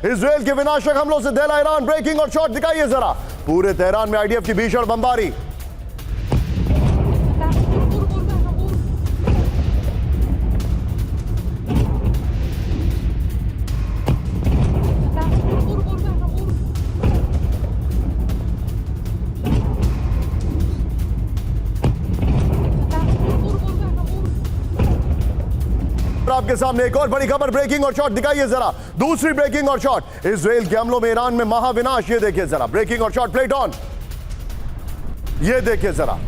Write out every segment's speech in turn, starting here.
Israel के विनाशक हमलों से दहला ईरान। ब्रेकिंग और शॉट दिखाइए जरा। पूरे तेहरान में आईडीएफ की भीषण बमबारी। आपके सामने एक और बड़ी खबर, ब्रेकिंग और शॉट दिखाइए जरा। दूसरी ब्रेकिंग और शॉट, इजराइल के हमलों में ईरान में महाविनाश। ये देखिए जरा, ब्रेकिंग और शॉट प्लेट ऑन। ये देखिए जरा,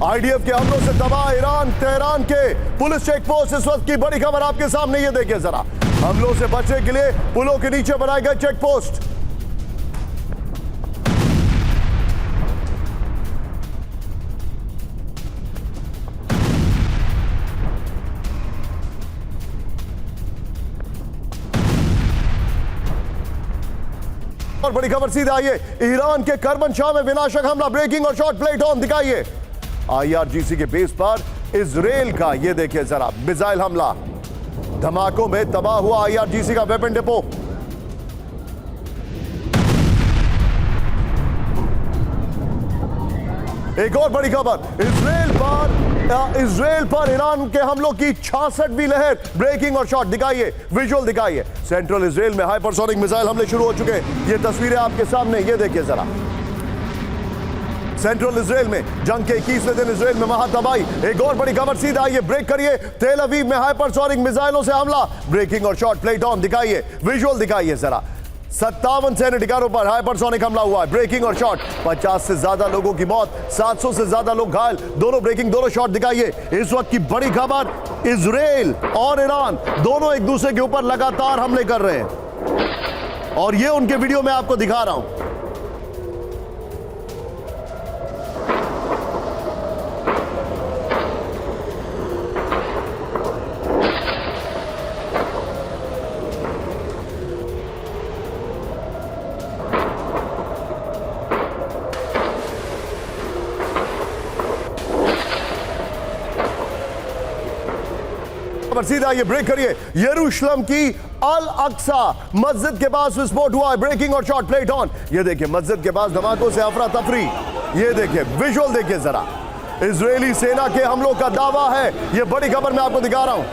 आईडीएफ के हमलों से तबाह ईरान। तेहरान के पुलिस चेक पोस्ट इस वक्त की बड़ी खबर आपके सामने। ये देखिए जरा, हमलों से बचने के लिए पुलों के नीचे बनाए गए चेक पोस्ट। और बड़ी खबर सीधा आइए, ईरान के करमनशाह में विनाशक हमला। ब्रेकिंग और शॉट प्लेट ऑन दिखाइए। आईआरजीसी के बेस पर इजराइल का ये देखिए जरा मिसाइल हमला। धमाकों में तबाह हुआ आईआरजीसी का वेपन डिपो। एक और बड़ी खबर, इजराइल पर ईरान के हमलों की 66वीं लहर। ब्रेकिंग और शॉट दिखाइए, विजुअल दिखाइए। सेंट्रल इजराइल में हाइपरसोनिक मिसाइल हमले शुरू हो चुके हैं। ये तस्वीरें आपके सामने, ये देखिए जरा। सेंट्रल इजराइल में जंग के 21वें दिन इजराइल में महातबाही। एक और बड़ी खबर सीधा आइए, ब्रेक करिए। तेल अवीव में हाइपरसोनिक मिसाइलों से हमला। ब्रेकिंग और शॉट प्लेट ऑन दिखाइए, विजुअल दिखाइए जरा। 57 सैन्य ठिकानों पर हाइपरसोनिक हमला हुआ है। ब्रेकिंग और शॉट, 50 से ज्यादा लोगों की मौत, 700 से ज्यादा लोग घायल। दोनों ब्रेकिंग, दोनों शॉट दिखाइए। इस वक्त की बड़ी खबर, इजराइल और ईरान दोनों एक दूसरे के ऊपर लगातार हमले कर रहे हैं और ये उनके वीडियो में आपको दिखा रहा हूं। सीधा ये ब्रेक करिए, यरूशलेम की अल अक्सा मस्जिद के पास विस्फोट हुआ है। ब्रेकिंग और शॉट प्लेट ऑन। ये देखिए, मस्जिद के पास धमाकों से अफरा तफरी। ये देखिए, विजुअल देखिए जरा। इजरायली सेना के हमलों का दावा है। ये बड़ी खबर मैं आपको दिखा रहा हूं।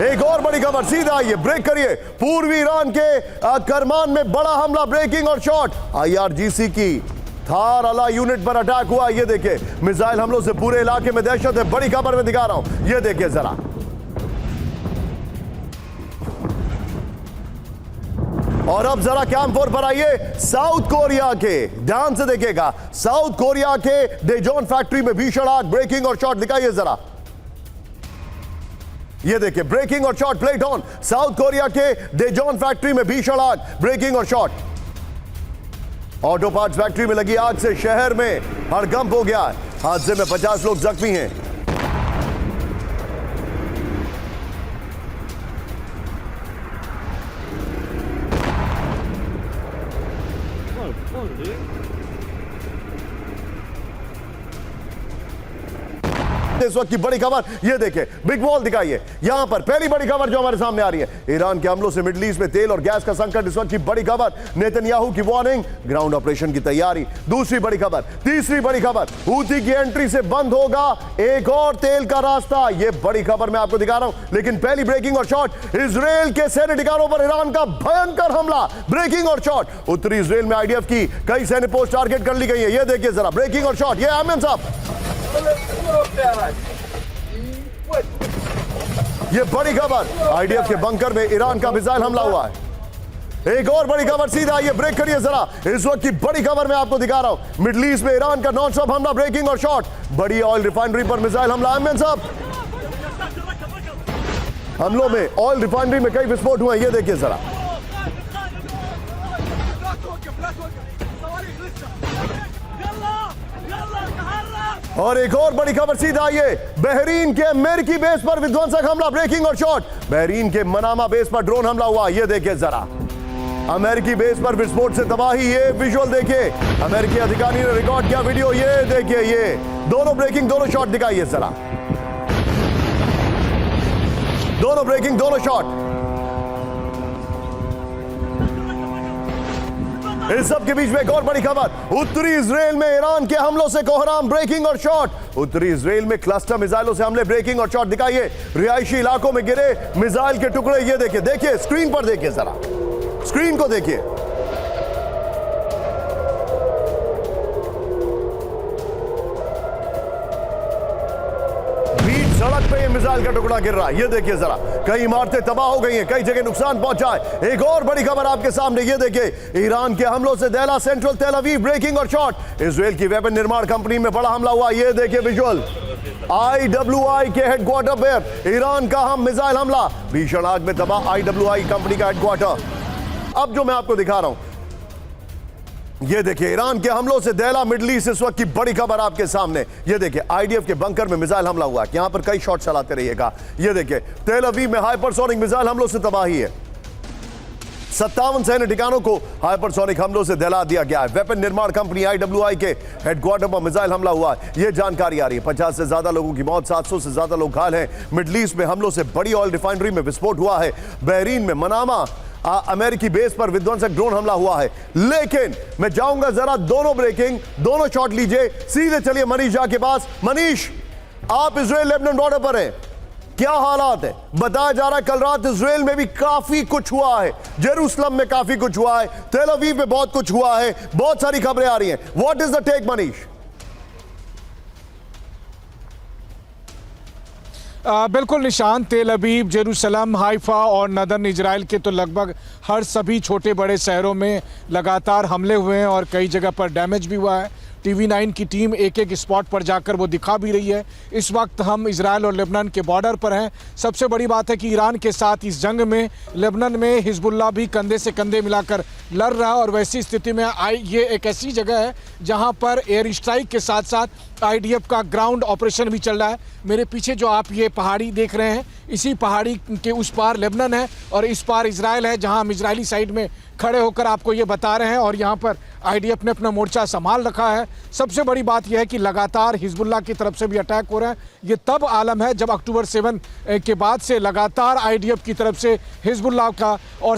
एक और बड़ी खबर सीधा ये ब्रेक करिए, पूर्वी ईरान के करमान में बड़ा हमला। ब्रेकिंग और शॉट, आईआरजीसी की थार अला यूनिट पर अटैक हुआ। ये देखिए, मिसाइल हमलों से पूरे इलाके में दहशत है। बड़ी खबर में दिखा रहा हूं, ये देखिए जरा। और अब जरा कैंप 4 पर आइए, साउथ कोरिया के, ध्यान से देखिएगा, साउथ कोरिया के डेजोन फैक्ट्री में भीषण आग। ब्रेकिंग और शॉट दिखाइए जरा। ये देखिए, ब्रेकिंग और shot plate on. South Korea के डेजोन फैक्ट्री में भीषण आग। ब्रेकिंग और शॉट। ऑटो पार्ट्स फैक्ट्री में लगी आग से शहर में हड़कंप हो गया है। हादसे में 50 लोग जख्मी हैं। इस वक्त की बड़ी खबर, ये देखिए, बिग वॉल दिखाइए। यहां पर पहली बड़ी खबर जो हमारे सामने आ रही है, ईरान के हमलों से मिडिल ईस्ट में तेल और गैस का संकट। इस वक्त की बड़ी खबर, नेतन्याहू की वार्निंग, ग्राउंड ऑपरेशन की तैयारी। दूसरी बड़ी खबर, तीसरी बड़ी खबर, हूती की एंट्री से बंद होगा एक और तेल का रास्ता। ये बड़ी खबर मैं आपको दिखा रहा हूं। लेकिन पहली ब्रेकिंग और शॉट, इजराइल के सैन्य ठिकानों पर ईरान का भयंकर हमला। ब्रेकिंग और शॉट, उत्तरी इजराइल में आईडीएफ की कई सैन्य पोस्ट टारगेट कर ली गई है। ये देखिए जरा, ब्रेकिंग और शॉट। ये आमिन साहब, ये बड़ी खबर, आईडीएफ के बंकर में ईरान का मिसाइल हमला हुआ है। एक और बड़ी खबर सीधा, ये ब्रेक करिए जरा। इस वक्त की बड़ी खबर मैं आपको दिखा रहा हूं, मिडिल ईस्ट में ईरान का नॉन स्टॉप हमला। ब्रेकिंग और शॉट, बड़ी ऑयल रिफाइनरी पर मिसाइल हमला। आमिन साहब, हमलों में ऑयल रिफाइनरी में कई विस्फोट हुए। ये देखिए जरा। और एक और बड़ी खबर सीधा आइए, बहरीन के अमेरिकी बेस पर विध्वंसक हमला। ब्रेकिंग और शॉट, बहरीन के मनामा बेस पर ड्रोन हमला हुआ। ये देखिए जरा, अमेरिकी बेस पर विस्फोट से तबाही। ये विजुअल देखिए, अमेरिकी अधिकारी ने रिकॉर्ड किया वीडियो। ये देखिए, ये दोनों ब्रेकिंग, दोनों शॉट दिखाइए जरा। दोनों ब्रेकिंग, दोनों शॉट। इस सब के बीच में एक और बड़ी खबर, उत्तरी इजराइल में ईरान के हमलों से कोहराम, ब्रेकिंग और शॉट। उत्तरी इजराइल में क्लस्टर मिसाइलों से हमले, ब्रेकिंग और शॉट दिखाइए। रिहायशी इलाकों में गिरे मिसाइल के टुकड़े, ये देखिए, देखिए स्क्रीन पर, देखिए जरा स्क्रीन को देखिए। सड़क पे ये मिसाइल का टुकड़ा गिर रहा है, ये देखिए जरा। कई इमारतें तबाह हो गई हैं, कई जगह नुकसान पहुंचा है। एक और बड़ी खबर आपके सामने, ये देखिए, ईरान के हमलों से दहला सेंट्रल तेल अवीव, ब्रेकिंग और शॉट। इजराइल की वेपन निर्माण कंपनी में बड़ा हमला हुआ, ये देखिए विजुअल। IWI के हेडक्वार्टर पर ईरान का हम मिसाइल हमला, भीषण आग में तबाह IWI कंपनी का हेडक्वार्टर। अब जो मैं आपको दिखा रहा हूं, ये देखिए, ईरान के हमलों से दहला मिडल ईस्ट, इस वक्त की बड़ी खबर आपके सामने। ये देखिए, IDF के बंकर में मिसाइल हमला हुआ, यहां पर कई शॉट चलाते रहिएगा। ये देखिए, तेल अवीव में हाइपरसोनिक मिसाइल हमलों से तबाही है। 57 सैन्य ठिकानों को हाइपरसोनिक हमलों से दहला दिया गया है। वेपन निर्माण कंपनी IWI के हेडक्वार्टर पर मिसाइल हमला हुआ है, यह जानकारी आ रही है। 50 से ज्यादा लोगों की मौत, 700 से ज्यादा लोग घायल हैं। मिडल ईस्ट में हमलों से बड़ी ऑयल रिफाइनरी में विस्फोट हुआ है। बहरीन में मनामा अमेरिकी बेस पर विध्वंसक ड्रोन हमला हुआ है। लेकिन मैं जाऊंगा जरा दोनों ब्रेकिंग, दोनों शॉट लीजिए। सीधे चलिए मनीष झा के पास। मनीष, आप इजराइल लेबनान बॉर्डर पर हैं, क्या हालात है? बताया जा रहा है कल रात इजराइल में भी काफी कुछ हुआ है, जेरूसलम में काफी कुछ हुआ है, तेल अवीव में बहुत कुछ हुआ है, बहुत सारी खबरें आ रही हैं। What is the take Manish? बिल्कुल Nishan, Tel Aviv, Jerusalem, Haifa और नदर्न इजराइल के तो लगभग हर सभी छोटे बड़े शहरों में लगातार हमले हुए हैं और कई जगह पर डैमेज भी हुआ है। TV9 की टीम एक एक स्पॉट पर जाकर वो दिखा भी रही है। इस वक्त हम इजराइल और लेबनान के बॉर्डर पर हैं। सबसे बड़ी बात है कि ईरान के साथ इस जंग में लेबनान में हिजबुल्लाह भी कंधे से कंधे मिलाकर लड़ रहा है और वैसी स्थिति में ये एक ऐसी जगह है जहां पर एयर स्ट्राइक के साथ साथ IDF का ग्राउंड ऑपरेशन भी चल रहा है। मेरे पीछे जो आप ये पहाड़ी देख रहे हैं, इसी पहाड़ी के उस पार लेबनान है और इस पार इजराइल है, जहां हम इजरायली साइड में खड़े होकर आपको ये बता रहे हैं और यहाँ पर IDF ने अपना मोर्चा संभाल रखा है। सबसे बड़ी बात यह है कि लगातार हिजबुल्लाह की तरफ से भी अटैक हो रहे हैं। ये तब आलम है जब अक्टूबर 7 के बाद से लगातार IDF की तरफ से हिजबुल्लाह का और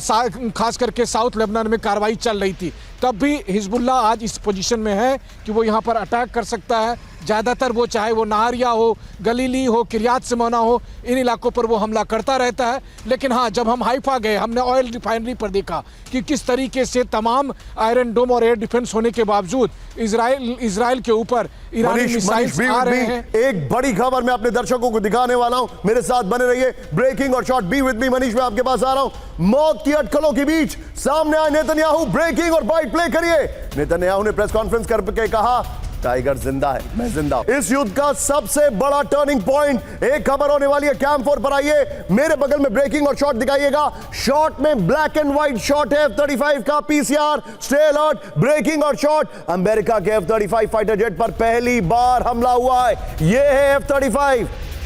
खास करके साउथ लेबनान में कार्रवाई चल रही थी। तब भी हिजबुल्लाह आज इस पोजीशन में है कि वो यहाँ पर अटैक कर सकता है। ज़्यादातर वो चाहे वो नाहरिया हो, गलीली हो, किरियात सिमोना हो, इन इलाकों पर वो हमला करता रहता है। लेकिन हाँ, जब हम हाइफा गए, हमने ऑयल रिफाइनरी पर देखा कि किस तरीके से तमाम आयरन डोम और एयर डिफेंस होने के बावजूद इजराइल के ऊपर ईरानी मिसाइल्स आ रहे हैं। एक बड़ी खबर मैं अपने दर्शकों को दिखाने वाला हूं, मेरे साथ बने रहिए। ब्रेकिंग और shot, be with me Manish, मैं आपके पास आ रहा हूं। मौत की अटकलों के बीच सामने आए नेतन्याहू, ब्रेकिंग और बाइट प्ले करिए। नेतन्याहू ने प्रेस कॉन्फ्रेंस करके कहा, टाइगर जिंदा है, मैं जिंदा हूं। इस युद्ध का सबसे बड़ा टर्निंग पॉइंट, एक खबर होने वाली है कैंप 4 पर। आइए मेरे बगल में ब्रेकिंग और शॉट दिखाइएगा। शॉट में ब्लैक एंड व्हाइट शॉट है F-35 का, PCR, स्टे अलर्ट। ब्रेकिंग और शॉट, अमेरिका के F-35 फाइटर जेट पर पहली बार हमला हुआ है। यह है F-35,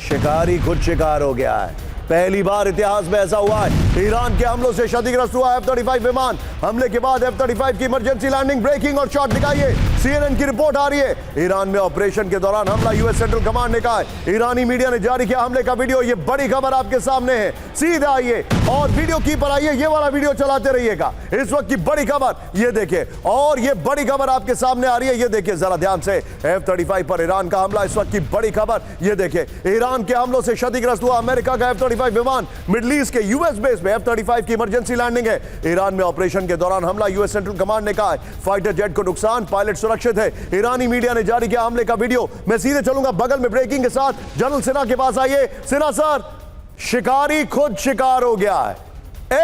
शिकारी खुद शिकार हो गया है। पहली बार इतिहास में ऐसा हुआ है। ईरान के हमलों से क्षतिग्रस्त हुआ F-35 विमान। हमले के बाद F-35 की इमरजेंसी लैंडिंग, ब्रेकिंग और शॉट दिखाइए। CNN की रिपोर्ट आ रही है, ईरान में ऑपरेशन के दौरान हमला, US सेंट्रल कमांड ने कहा है। ईरानी मीडिया ने जारी किया हमले का वीडियो। ये बड़ी खबर आपके सामने है। सीधे आइए और वीडियो की पर आइए, ये वाला वीडियो चलाते रहिएगा। इस वक्त की बड़ी खबर ये देखिए, और ये बड़ी खबर आपके सामने आ रही है। ये देखिए जरा ध्यान से, F-35 पर ईरान का हमला, इस वक्त की बड़ी खबर। ये देखिए, ईरान के हमलों से क्षतिग्रस्त हुआ अमेरिका का F-35 विमान। मिडल ईस्ट के US बेस में F-35 की इमरजेंसी लैंडिंग है। ईरान में ऑपरेशन के दौरान हमला, US सेंट्रल कमांड ने कहा है। फाइटर जेट को नुकसान, पायलट सुरक्षित है। ईरानी मीडिया ने जारी किया हमले का वीडियो। मैं सीधे चलूंगा बगल में ब्रेकिंग के साथ, जनरल सिन्हा के पास आइए। सिन्हा सर, शिकारी खुद शिकार हो गया है।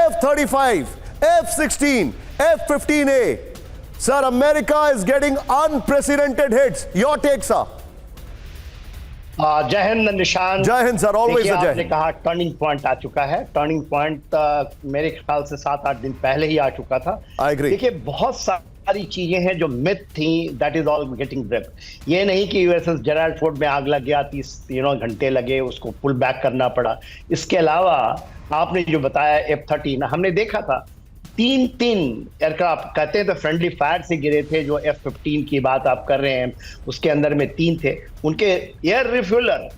F-35, F-16, F-15A, sir, America is getting unprecedented hits. Your take sir. जय हिंद निशान। जय हिंद सर, ऑलवेज जय हिंद। आपने कहा टर्निंग पॉइंट आ चुका है। टर्निंग पॉइंट मेरे ख्याल से 7-8 दिन पहले ही आ चुका था। देखिए, बहुत सारी चीजें हैं जो मिथ थी, that is all getting break. ये नहीं कि USS जेराल्ड फोर्ड में आग लग गया, 30 घंटे लगे, उसको पुल बैक करना पड़ा। इसके अलावा आपने जो बताया F-13, हमने देखा था 3 एयरक्राफ्ट, कहते हैं तो फ्रेंडली फायर से गिरे थे। जो F-15 की बात आप कर रहे हैं, उसके अंदर में 3 थे। उनके एयर रिफ्यूलर,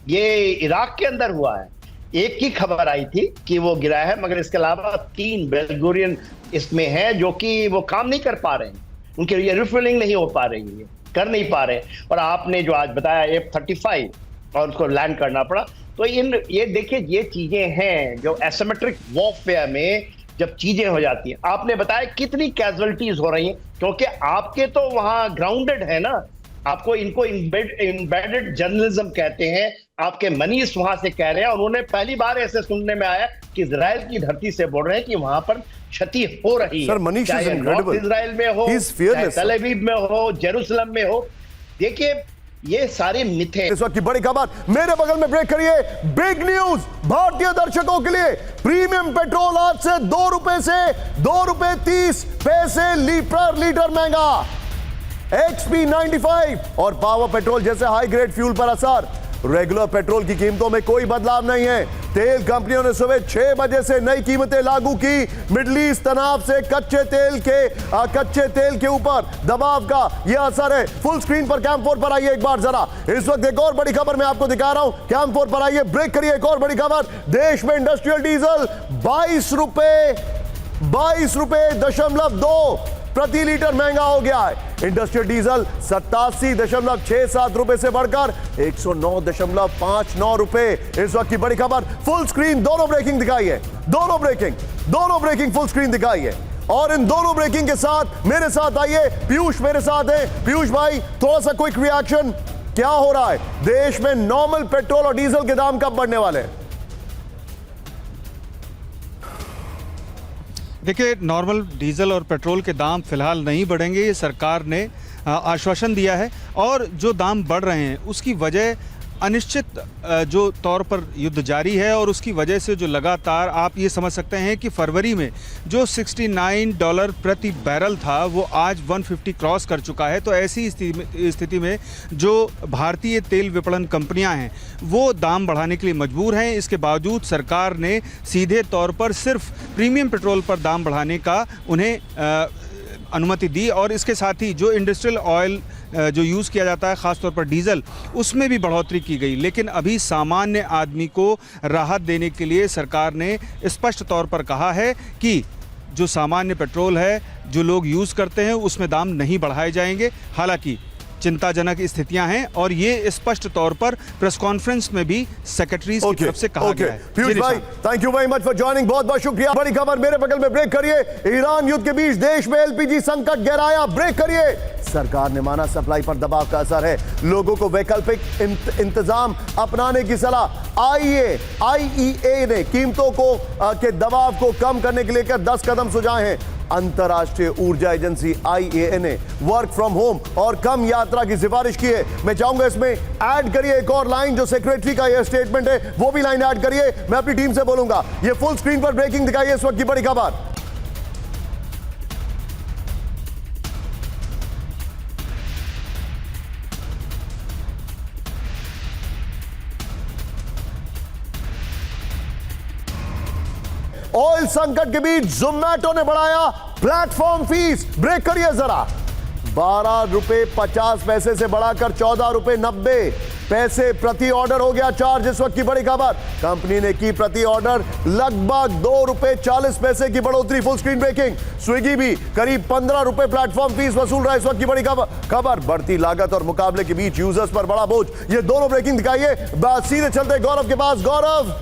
ये इराक के अंदर हुआ है। एक की खबर आई थी कि वो गिरा है, मगर इसके अलावा 3 बेल्गोरियन इसमें हैं जो कि वो काम नहीं कर पा रहे हैं, उनके लिए रिफ्यूलिंग नहीं हो पा रही है, कर नहीं पा रहे। और आपने जो आज बताया F-35 और उसको लैंड करना पड़ा, तो ये देखिए ये चीजें हैं जो एसिमेट्रिक वॉरफेयर में जब चीजें हो जाती हैं। आपने बताया कितनी कैजुअलिटीज हो रही हैं, क्योंकि आपके तो वहां ग्राउंडेड है ना, आपको इनको इम्बेडेड जर्नलिज्म कहते हैं, आपके मनीष वहां से कह रहे हैं, और उन्होंने पहली बार ऐसे सुनने में आया कि इजराइल की धरती से बोल रहे हैं कि वहां पर क्षति हो रही है। Sir, Manish is incredible. Israel में हो, तल अवीव में हो, जेरूसलम में हो, देखिए ये सारे मिथ हैं। इस वक्त की बड़ी खबर मेरे बगल में, ब्रेक करिए। बिग न्यूज भारतीय दर्शकों के लिए, प्रीमियम पेट्रोल आज से 2 रुपए से 2 रुपए 30 पैसे पर लीटर महंगा। XP95 और पावर पेट्रोल जैसे हाई ग्रेड फ्यूल पर असर। रेगुलर पेट्रोल की कीमतों में कोई बदलाव नहीं है। तेल कंपनियों ने सुबह 6 बजे से नई कीमतें लागू की। मिडिल ईस्ट तनाव से कच्चे तेल के ऊपर दबाव का यह असर है। फुल स्क्रीन पर कैम 4 पर आइए एक बार जरा। इस वक्त एक और बड़ी खबर मैं आपको दिखा रहा हूं, कैम 4 पर आइए, ब्रेक करिए। एक और बड़ी खबर, देश में इंडस्ट्रियल डीजल 22 रुपए 22.2 प्रति लीटर महंगा हो गया है। इंडस्ट्रियल डीजल 87.67 रुपए से बढ़कर 109.59 रुपए। इस वक्त की बड़ी खबर, फुल स्क्रीन दोनों ब्रेकिंग दिखाई है, दोनों ब्रेकिंग फुल स्क्रीन दिखाई है। और इन दोनों ब्रेकिंग के साथ मेरे साथ आइए, पीयूष मेरे साथ है। पीयूष भाई, थोड़ा सा क्विक रिएक्शन, क्या हो रहा है देश में? नॉर्मल पेट्रोल और डीजल के दाम कब बढ़ने वाले हैं? देखिए, नॉर्मल डीजल और पेट्रोल के दाम फिलहाल नहीं बढ़ेंगे, ये सरकार ने आश्वासन दिया है। और जो दाम बढ़ रहे हैं उसकी वजह अनिश्चित जो तौर पर युद्ध जारी है, और उसकी वजह से जो लगातार आप ये समझ सकते हैं कि फरवरी में जो $69 प्रति बैरल था वो आज 150 क्रॉस कर चुका है। तो ऐसी स्थिति में जो भारतीय तेल विपणन कंपनियां हैं वो दाम बढ़ाने के लिए मजबूर हैं। इसके बावजूद सरकार ने सीधे तौर पर सिर्फ प्रीमियम पेट्रोल पर दाम बढ़ाने का उन्हें अनुमति दी, और इसके साथ ही जो इंडस्ट्रियल ऑयल जो यूज़ किया जाता है ख़ासतौर पर डीजल, उसमें भी बढ़ोतरी की गई। लेकिन अभी सामान्य आदमी को राहत देने के लिए सरकार ने स्पष्ट तौर पर कहा है कि जो सामान्य पेट्रोल है जो लोग यूज़ करते हैं उसमें दाम नहीं बढ़ाए जाएंगे। हालांकि चिंताजनक स्थितियां हैं, और ये स्पष्ट तौर पर प्रेस कॉन्फ्रेंस में भी सेक्रेटरी की तरफ से कहा गया है। पीयूष भाई, thank you very much for joining, बहुत बहुत शुक्रिया। बड़ी खबर मेरे बगल में, ब्रेक करिए। ईरान युद्ध के बीच देश में LPG संकट गहराया, ब्रेक करिए। सरकार ने माना सप्लाई पर दबाव का असर है, लोगों को वैकल्पिक इंतजाम अपनाने की सलाह। IEA ने कीमतों के दबाव को कम करने के लिए 10 कदम सुझाए हैं। अंतरराष्ट्रीय ऊर्जा एजेंसी IEA ने वर्क फ्रॉम होम और कम यात्रा की सिफारिश की है। मैं चाहूंगा इसमें ऐड करिए एक और लाइन, जो सेक्रेटरी का यह स्टेटमेंट है वो भी लाइन ऐड करिए। मैं अपनी टीम से बोलूंगा। ये फुल स्क्रीन पर ब्रेकिंग दिखाइए, इस वक्त की बड़ी खबर। ऑयल संकट के बीच जोमैटो ने बढ़ाया प्लेटफॉर्म फीस, ब्रेक करिए जरा। 12 रुपए 50 पैसे से बढ़ाकर 14 रुपए 90 पैसे प्रति ऑर्डर हो गया चार्ज। इस वक्त की बड़ी खबर, कंपनी ने की प्रति ऑर्डर लगभग 2 रुपए 40 पैसे की बढ़ोतरी। फुल स्क्रीन ब्रेकिंग, स्विगी भी करीब 15 रुपए प्लेटफॉर्म फीस वसूल रहा है। इस वक्त की बड़ी खबर, बढ़ती लागत और मुकाबले के बीच यूजर्स पर बड़ा बोझ। ये दोनों ब्रेकिंग दिखाइए। सीधे चलते गौरव के पास। गौरव,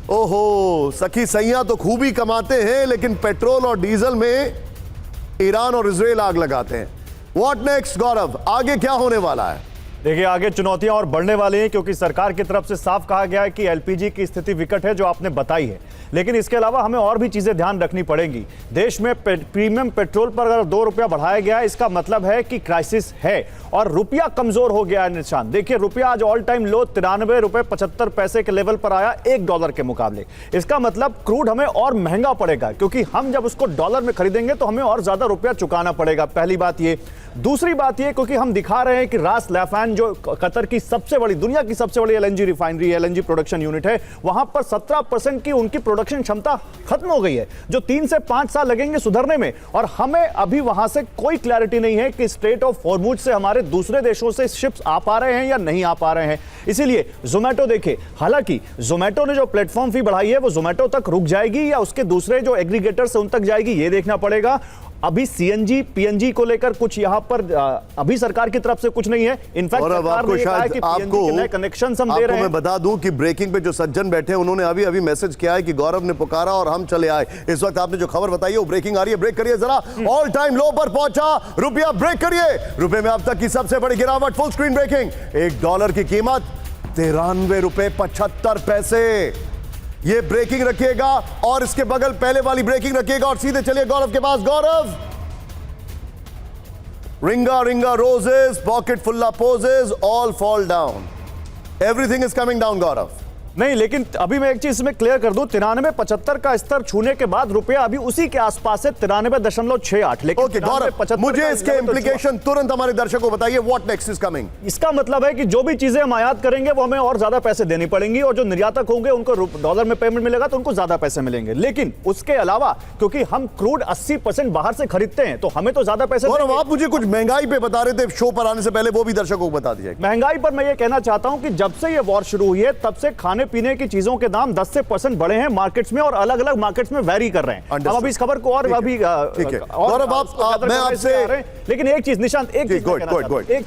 ओहो, सखी सैया तो खूब ही कमाते हैं, लेकिन पेट्रोल और डीजल में ईरान और इजराइल आग लगाते हैं। व्हाट नेक्स्ट गौरव, आगे क्या होने वाला है? देखिए, आगे चुनौतियां और बढ़ने वाली हैं, क्योंकि सरकार की तरफ से साफ कहा गया है कि LPG की स्थिति विकट है, जो आपने बताई है। लेकिन इसके अलावा हमें और भी चीजें ध्यान रखनी पड़ेंगी। देश में प्रीमियम पेट्रोल पर अगर 2 रुपया बढ़ाया गया है, इसका मतलब है कि क्राइसिस है और रुपया कमजोर हो गया है। निशान देखिए, रुपया आज ऑल टाइम लो 93 रुपए 75 पैसे के लेवल पर आया $1 के मुकाबले। इसका मतलब क्रूड हमें और महंगा पड़ेगा, क्योंकि हम जब उसको डॉलर में खरीदेंगे तो हमें और ज्यादा रुपया चुकाना पड़ेगा। पहली बात ये। दूसरी बात ये, क्योंकि हम दिखा रहे हैं कि रास लैफान ईरान जो कतर की सबसे बड़ी, दुनिया की सबसे बड़ी LNG refinery, LNG production unit है, वहां पर 17% की उनकी प्रोडक्शन क्षमता खत्म हो गई है, जो 3 से 5 साल लगेंगे सुधरने में। और हमें अभी वहां से कोई क्लैरिटी नहीं है कि स्ट्रेट ऑफ हॉर्मुज से हमारे दूसरे देशों से शिप्स आ पा रहे हैं या नहीं आ पा रहे हैं। इसीलिए जोमेटो देखे, हालांकि जोमेटो ने जो प्लेटफॉर्म फी बढ़ाई है वो जोमेटो तक रुक जाएगी या उसके दूसरे जो एग्रीगेटर्स उन तक जाएगी, ये देखना पड़ेगा। अभी सीएनजी पीएनजी को लेकर कुछ यहां पर अभी सरकार की तरफ से कुछ नहीं है। इनफैक्ट सरकार ने कहा है कि पीएनजी के नए कनेक्शंस हम दे रहे हैं। मैं बता दूं कि ब्रेकिंग पे जो सज्जन बैठे हैं उन्होंने अभी अभी मैसेज किया है कि गौरव ने पुकारा और हम चले आए। इस वक्त आपने जो खबर बताई है वो ब्रेकिंग आ रही है, ब्रेक करिए जरा। ऑल टाइम लो पर पहुंचा रुपया, ब्रेक करिए। रुपए में अब तक की सबसे बड़ी गिरावट, फुल स्क्रीन ब्रेकिंग। $1 की कीमत ₹93.75। ये ब्रेकिंग रखिएगा और इसके बगल पहले वाली ब्रेकिंग रखिएगा और सीधे चलिए गौरव के पास। Gaurav, ring a ring a roses, pocket full of posies, all fall down, everything is coming down Gaurav. नहीं, लेकिन अभी मैं एक चीज में क्लियर कर दूं, 93.75 का स्तर छूने के बाद रुपया अभी उसी के आसपास है, 93.68। लेकिन ओके गौरव, मुझे इसके इंप्लीकेशन तुरंत हमारे दर्शकों को बताइए। What next is coming? इसका मतलब है कि जो भी चीजें हम आयात करेंगे वो हमें और ज्यादा पैसे देनी पड़ेंगी, और जो निर्यातक होंगे उनको डॉलर में पेमेंट मिलेगा तो उनको ज्यादा पैसे मिलेंगे। लेकिन उसके अलावा क्योंकि हम क्रूड 80% बाहर से खरीदते हैं तो हमें तो ज्यादा पैसे। गौरव, आप मुझे कुछ महंगाई पे बता रहे थे शो पर आने से पहले, वो भी दर्शकों को बता दीजिए। महंगाई पर मैं ये कहना चाहता हूं कि जब से ये वॉर शुरू हुई है तब से खाने पीने की चीजों के दाम 10 से % बढ़े हैं मार्केट्स में, और अलग अलग मार्केट्स में वेरी कर रहे हैं। हम अभी इस खबर को और अभी ठीक है गौरव, मैं आपसे, लेकिन एक चीज निशांत, एक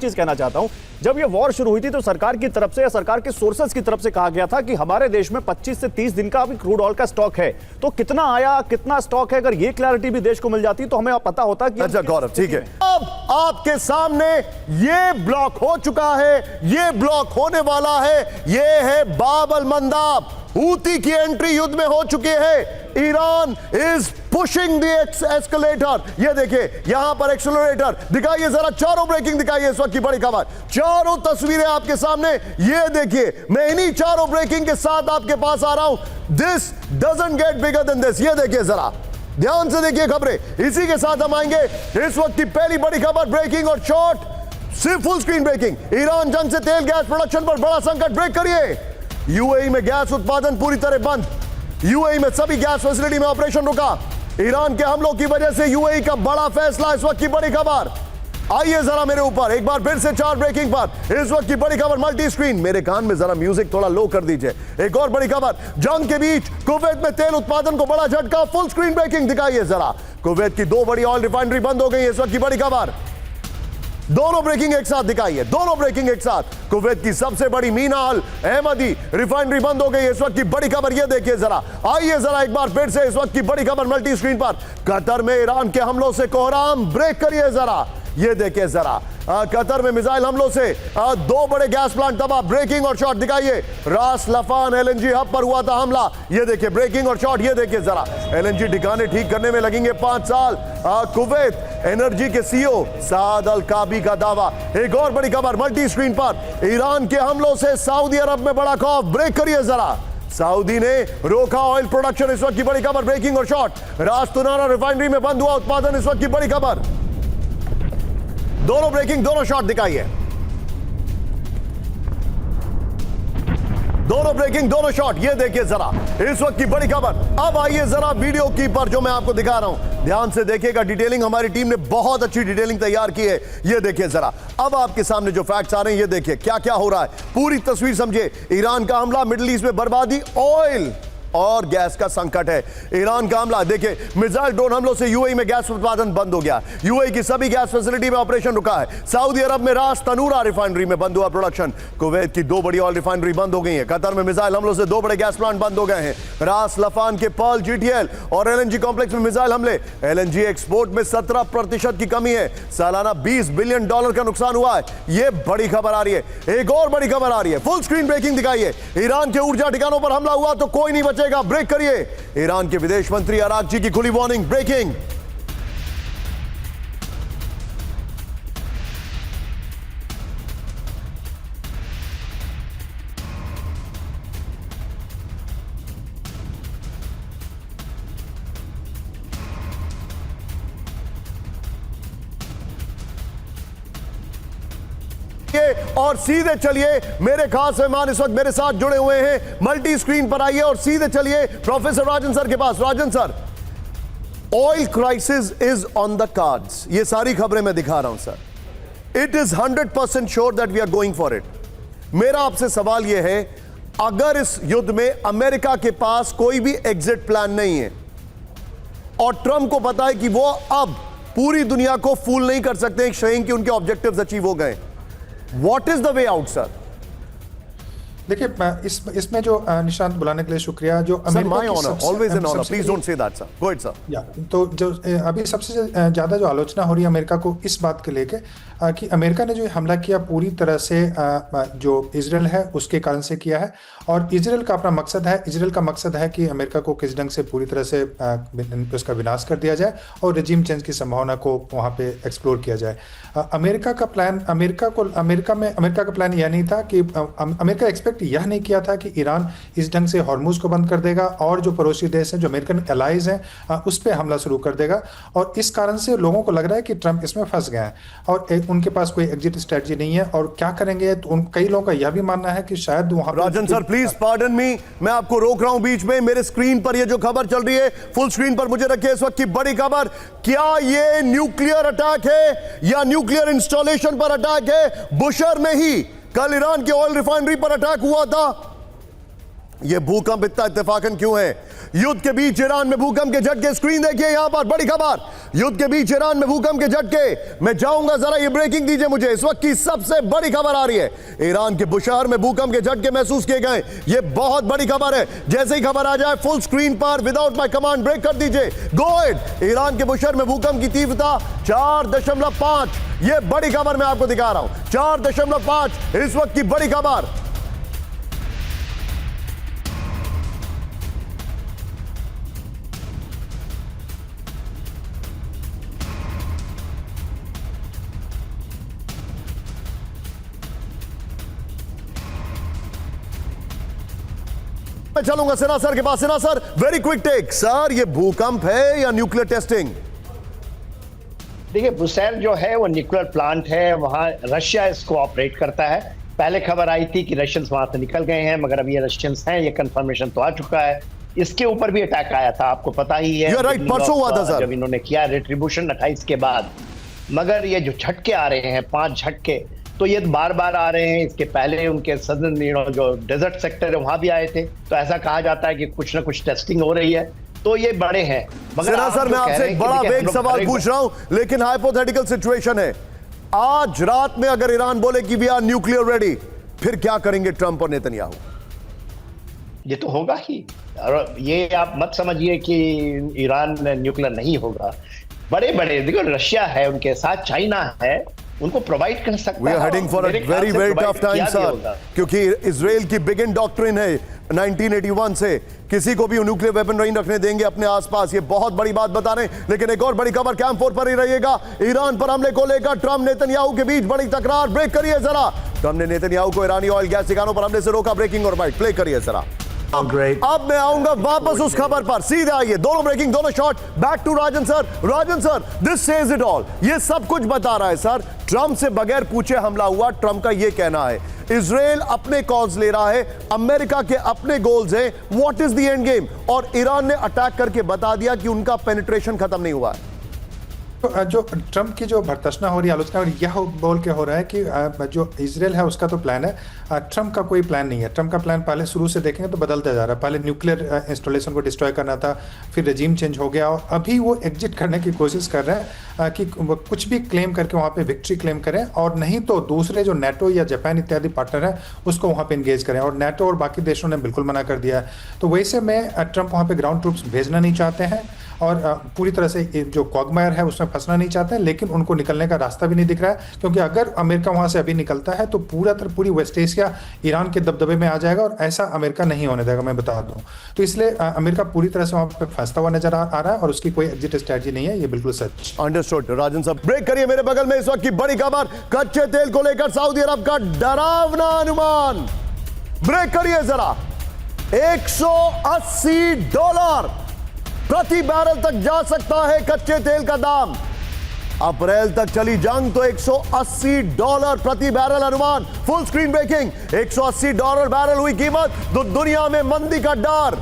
चीज कहना चाहता हूं। जब ये वॉर शुरू हुई थी तो सरकार की तरफ से या सरकार के सोर्सेज की तरफ से कहा गया था कि हमारे देश में 25 से 30 दिन का अभी क्रूड ऑयल का स्टॉक है। तो कितना आया, कितना स्टॉक है, अगर ये क्लैरिटी भी देश को मिल जाती तो हमें पता होता कि। अच्छा गौरव, ठीक है। अब आपके सामने ये ब्लॉक हो चुका है, ये ब्लॉक होने वाला है, ये है बाब अल मंदाब। हूती की एंट्री युद्ध में हो चुके हैं। Iran is pushing the escalator. ये देखिए यहां पर एक्सेलरेटर दिखाइए जरा, चारों ब्रेकिंग दिखाइए इस वक्त की बड़ी खबर, चारों तस्वीरें आपके सामने। ये देखिए, मैं इन्हीं चारों ब्रेकिंग के साथ आपके पास आ रहा हूं। This doesn't get bigger than this. ये देखिए जरा, ध्यान से देखिए खबरें, इसी के साथ हम आएंगे इस वक्त की पहली बड़ी खबर, ब्रेकिंग और शॉर्ट, सिर्फ फुल स्क्रीन ब्रेकिंग। ईरान जंग से तेल गैस प्रोडक्शन पर बड़ा संकट, ब्रेक करिए। यूएई में गैस उत्पादन पूरी तरह बंद, यूएई में सभी गैस फैसिलिटी में ऑपरेशन रुका। ईरान के हमलों की वजह से यूएई का बड़ा फैसला, इस वक्त की बड़ी खबर। आइए जरा मेरे ऊपर एक बार फिर से 4 ब्रेकिंग पर, इस वक्त की बड़ी खबर मल्टी स्क्रीन। मेरे कान में जरा म्यूजिक थोड़ा लो कर दीजिए। एक और बड़ी खबर, जंग के बीच कुवैत में तेल उत्पादन को बड़ा झटका, फुल स्क्रीन ब्रेकिंग दिखाइए जरा। कुवैत की 2 बड़ी ऑयल रिफाइनरी बंद हो गई, इस वक्त की बड़ी खबर। दोनों ब्रेकिंग एक साथ दिखाइए, दोनों ब्रेकिंग एक साथ। कुवैत की सबसे बड़ी मीना अल अहमदी रिफाइनरी बंद हो गई, इस वक्त की बड़ी खबर। ये देखिए जरा, आइए जरा एक बार फिर से इस वक्त की बड़ी खबर मल्टी स्क्रीन पर। कतर में ईरान के हमलों से कोहराम, ब्रेक करिए जरा। ये देखिए जरा, कतर में मिसाइल हमलों से 2 बड़े गैस प्लांट तबाह, ब्रेकिंग और शॉट दिखाइए। रास लफान एलएनजी हब पर हुआ था हमला, ये देखिए ब्रेकिंग और शॉट। ये देखिए जरा, एलएनजी ठिकाने ठीक करने में लगेंगे 5 साल। कुवैत एनर्जी के सीईओ साद अल काबी का दावा। एक और बड़ी खबर मल्टी स्क्रीन पर, ईरान के हमलों से सऊदी अरब में बड़ा खौफ, ब्रेक करिए जरा। सऊदी ने रोका ऑयल प्रोडक्शन, इस वक्त की बड़ी खबर, ब्रेकिंग और शॉट। रास तुनारा रिफाइनरी में बंद हुआ उत्पादन, इस वक्त की बड़ी खबर। दोनों ब्रेकिंग, दोनों शॉट दिखाइए, दोनों ब्रेकिंग, दोनों शॉट। ये देखिए जरा, इस वक्त की बड़ी खबर। अब आइए जरा वीडियो की पर जो मैं आपको दिखा रहा हूं, ध्यान से देखिएगा। डिटेलिंग हमारी टीम ने बहुत अच्छी डिटेलिंग तैयार की है। ये देखिए जरा, अब आपके सामने जो फैक्ट्स आ रहे हैं, ये देखिए क्या क्या हो रहा है, पूरी तस्वीर समझिए। ईरान का हमला, मिडिल ईस्ट में बर्बादी, ऑयल और गैस का संकट है। ईरान का हमला, देखिए मिसाइल ड्रोन हमलों से यूएई में गैस उत्पादन बंद हो गया, यूएई की सभी गैस फैसिलिटी में ऑपरेशन रुका है। सऊदी अरब में रास तनूरा रिफाइनरी में बंद हुआ प्रोडक्शन। कुवैत की 2 बड़ी ऑयल रिफाइनरी बंद हो गई है। कतर में मिसाइल हमलों से 2 बड़े गैस प्लांट बंद हो गए हैं। रास लफान के पर्ल, जीटीएल और एलएनजी कॉम्प्लेक्स में मिसाइल हमले, एलएनजी एक्सपोर्ट में 17% की कमी है। सालाना $20 बिलियन का नुकसान हुआ है। यह बड़ी खबर आ रही है। एक और बड़ी खबर आ रही है, फुल स्क्रीन ब्रेकिंग दिखाइए। ईरान के ऊर्जा ठिकानों पर हमला हुआ तो कोई नहीं बचेगा, ब्रेक करिए। ईरान के विदेश मंत्री अरागची की खुली वार्निंग, ब्रेकिंग। और सीधे चलिए, मेरे खास मेहमान इस वक्त मेरे साथ जुड़े हुए हैं, मल्टी स्क्रीन पर आइए और सीधे चलिए प्रोफेसर राजन सर के पास। Rajan sir, oil crisis is on the cards, ये सारी खबरें मैं दिखा रहा हूं sir. It is 100% sure that we are going for it. मेरा आपसे सवाल यह है, अगर इस युद्ध में अमेरिका के पास कोई भी एग्जिट प्लान नहीं है और ट्रंप को पता है कि वो अब पूरी दुनिया को फूल नहीं कर सकते शेइंग कि उनके ऑब्जेक्टिव्स अचीव हो गए, what is the way out sir? देखिए, इसमें जो निशांत बुलाने के लिए शुक्रिया। जो तो जो अभी सबसे ज़्यादा जो आलोचना हो रही है अमेरिका को इस बात के लेके कि अमेरिका ने जो हमला किया पूरी तरह से जो इजराइल है उसके कारण से किया है, और इजराइल का अपना मकसद है। इजराइल का मकसद है कि अमेरिका को किस ढंग से पूरी तरह से उसका विनाश कर दिया जाए और रेजिम चेंज की संभावना को वहाँ पे एक्सप्लोर किया जाए। अमेरिका का प्लान, अमेरिका का प्लान यह नहीं था कि अमेरिका एक्सपेक्ट यह नहीं किया था कि ईरान इस ढंग से हॉर्मुज को बंद कर देगा और जो पड़ोसी देश हैं जो अमेरिकन एलाइज हैं उस पर हमला शुरू कर देगा, और इस कारण से लोगों को लग रहा है कि ट्रंप इसमें फंस गए हैं और उनके पास कोई एग्जिट स्ट्रेटजी नहीं है और क्या करेंगे। तो कई लोगों का यह भी मानना है कि शायद वहां। राजन सर प्लीज पार्डन मी, मैं आपको रोक रहा हूं बीच में। मेरे स्क्रीन पर ये जो खबर चल रही है फुल स्क्रीन पर मुझे रखिए इस वक्त की बड़ी खबर। क्या ये न्यूक्लियर अटैक है या न्यूक्लियर इंस्टॉलेशन पर अटैक है? बुशर में ही कल ईरान के ऑयल रिफाइनरी पर अटैक हुआ था। यह भूकंप इतना इत्तेफाकन क्यों है? युद्ध के बीच ईरान में भूकंप के झटके, स्क्रीन देखिए यहां पर बड़ी खबर, युद्ध के बीच ईरान में भूकंप के झटके। मैं जाऊंगा, जरा ये ब्रेकिंग दीजिए मुझे, इस वक्त की सबसे बड़ी खबर आ रही है। ईरान के बुशहर में भूकंप के झटके महसूस किए गए, ये बहुत बड़ी खबर है। जैसे ही खबर आ जाए फुल स्क्रीन पर विदाउट माय कमांड ब्रेक कर दीजिए, गो अहेड। ईरान के बुशहर में भूकंप की तीव्रता 4.5, ये बड़ी खबर मैं आपको दिखा रहा हूं, 4.5 इस वक्त की बड़ी खबर। मैं चलूंगा सिन्हा सर के पास। Sinha sir, very quick take sir, ये भूकंप है या न्यूक्लियर टेस्टिंग? देखिए, बुशहर जो है वो न्यूक्लियर प्लांट है, वहां रशिया इसको ऑपरेट करता है। पहले खबर आई थी कि रशियंस वहां से निकल गए हैं, मगर अब ये रशियंस हैं, ये कंफर्मेशन तो आ चुका है। इसके ऊपर भी अटैक आया था, आपको पता ही है। राइट, परसों हुआ था सर, जब इन्होंने किया रिट्रीब्यूशन 28 के बाद। मगर ये जो झटके आ रहे हैं 5 झटके, तो ये बार बार आ रहे हैं। इसके पहले उनके सदर्न जो डेजर्ट सेक्टर है वहां भी आए थे, तो ऐसा कहा जाता है कि कुछ ना कुछ टेस्टिंग हो रही है, तो ये बड़े हैं। मगर सर मैं आपसे एक बड़ा वेग सवाल पूछ रहा हूं, लेकिन हाइपोथेटिकल सिचुएशन है। आज रात में अगर ईरान बोले कि वी आर न्यूक्लियर रेडी, फिर क्या करेंगे ट्रंप और नेतन्याहू? ये तो होगा ही, और ये आप मत समझिए कि ईरान न्यूक्लियर नहीं होगा। बड़े बड़े देखो, रशिया है उनके साथ, चाइना है, उनको प्रोवाइड कर सकता है। We are heading for a very very tough time sir, क्योंकि इजराइल की बिग इन डॉक्ट्रिन है 1981 से, किसी को भी न्यूक्लियर वेपन नहीं रखने देंगे अपने आसपास। ये बहुत बड़ी बात बता रहे हैं। लेकिन एक और बड़ी खबर कैंप 4 पर ही रहिएगा। ईरान पर हमले को लेकर ट्रंप नेतन्याहू के बीच बड़ी तकरार। ब्रेक करिए जरा। ट्रंप ने नेतन्याहू को ईरानी ऑयल गैस ठिकानों पर हमले से रोका। ब्रेकिंग और बाइट प्ले करिए जरा। अब मैं आऊंगा वापस उस खबर पर, सीधे आइए, दोनों ब्रेकिंग, दोनों shot. Back to Rajan sir. Rajan sir, this says it all, ये सब कुछ बता रहा है सर। ट्रंप से बगैर पूछे हमला हुआ, ट्रंप का ये कहना है। इजराइल अपने कॉल्स ले रहा है, अमेरिका के अपने गोल्स हैं, what is the end game? और ईरान ने अटैक करके बता दिया कि उनका पेनिट्रेशन खत्म नहीं हुआ है। तो जो ट्रंप की जो भर्त्सना हो रही है, आलोचना, और यह बोल के हो रहा है कि जो इजराइल है उसका तो प्लान है, ट्रंप का कोई प्लान नहीं है। ट्रंप का प्लान पहले शुरू से देखेंगे तो बदलता जा रहा है। पहले न्यूक्लियर इंस्टॉलेशन को डिस्ट्रॉय करना था, फिर रेजिम चेंज हो गया, और अभी वो एग्जिट करने की कोशिश कर रहे हैं कि कुछ भी क्लेम करके वहाँ पे विक्ट्री क्लेम करें, और नहीं तो दूसरे जो नेटो या जापान इत्यादि पार्टनर है उसको वहाँ पे इंगेज करें। और नेटो और बाकी देशों ने बिल्कुल मना कर दिया है। तो वैसे में ट्रंप वहाँ पे ग्राउंड ट्रूप्स भेजना नहीं चाहते हैं और पूरी तरह से जो क्वागमायर है उसमें फंसना नहीं चाहते हैं, लेकिन उनको निकलने का रास्ता भी नहीं दिख रहा है, क्योंकि अगर अमेरिका वहाँ से अभी निकलता है तो पूरी वेस्ट एशिया ईरान के दबदबे में आ जाएगा, और ऐसा अमेरिका नहीं होने देगा, मैं बता दूं। तो इसलिए अमेरिका पूरी तरह से वहाँ पर फंसता हुआ नजर आ रहा है, और उसकी कोई एग्जिट स्ट्रेटजी नहीं है, ये बिल्कुल सच। अंडरस्टूड। राजन साहब, ब्रेक करिए। मेरे बगल में इस वक्त की बड़ी खबर, कच्चे तेल को लेकर सऊदी अरब का डरावना अनुमान। ब्रेक करिए जरा। $180 प्रति बैरल तक जा सकता है कच्चे तेल का दाम। अप्रैल तक चली जंग तो $180 प्रति बैरल अनुमान। फुल स्क्रीन ब्रेकिंग, $180 बैरल हुई कीमत तो दुनिया में मंदी का डर।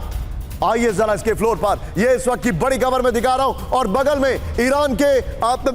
आइए जरा इसके फ्लोर पर, ये इस वक्त की बड़ी खबर में दिखा रहा हूं और बगल में ईरान के